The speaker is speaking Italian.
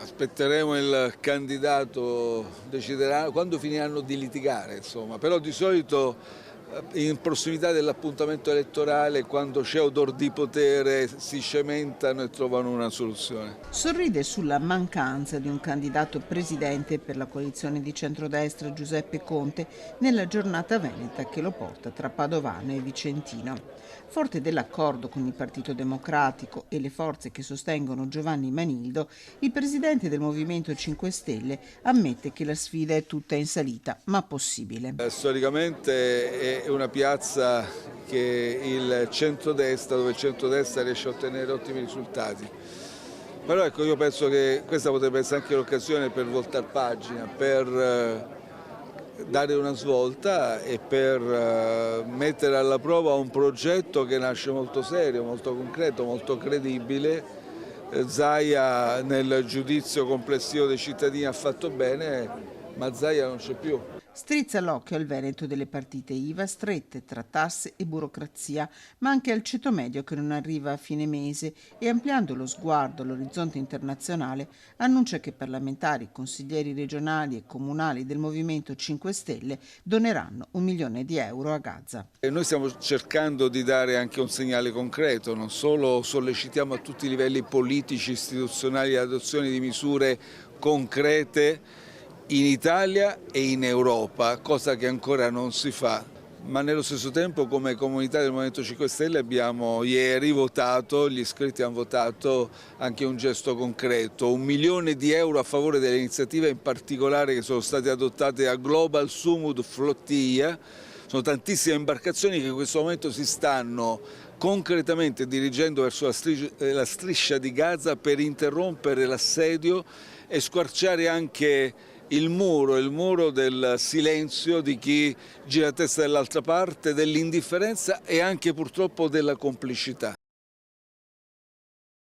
Aspetteremo il candidato, deciderà quando finiranno di litigare, insomma, però di solito in prossimità dell'appuntamento elettorale, quando c'è odor di potere, si cementano e trovano una soluzione. Sorride sulla mancanza di un candidato presidente per la coalizione di centrodestra Giuseppe Conte nella giornata veneta che lo porta tra Padovano e Vicentino. Forte dell'accordo con il Partito Democratico e le forze che sostengono Giovanni Manildo, il presidente del Movimento 5 Stelle ammette che la sfida è tutta in salita, ma possibile. Storicamente è una piazza che il centrodestra, dove il centrodestra riesce a ottenere ottimi risultati. Però ecco, io penso che questa potrebbe essere anche l'occasione per voltare pagina, per dare una svolta e per mettere alla prova un progetto che nasce molto serio, molto concreto, molto credibile. Zaia nel giudizio complessivo dei cittadini ha fatto bene, ma Zaia non c'è più. Strizza l'occhio al Veneto delle partite IVA strette tra tasse e burocrazia, ma anche al ceto medio che non arriva a fine mese e ampliando lo sguardo all'orizzonte internazionale annuncia che parlamentari, consiglieri regionali e comunali del Movimento 5 Stelle doneranno 1 milione di euro a Gaza. E noi stiamo cercando di dare anche un segnale concreto, non solo sollecitiamo a tutti i livelli politici, istituzionali l'adozione di misure concrete in Italia e in Europa, cosa che ancora non si fa, ma nello stesso tempo come comunità del Movimento 5 Stelle abbiamo ieri votato, gli iscritti hanno votato anche un gesto concreto, 1 milione di euro a favore delle iniziative in particolare che sono state adottate a Global Sumud Flottiglia. Sono tantissime imbarcazioni che in questo momento si stanno concretamente dirigendo verso la striscia di Gaza per interrompere l'assedio e squarciare anche il muro del silenzio di chi gira la testa dall'altra parte, dell'indifferenza e anche purtroppo della complicità.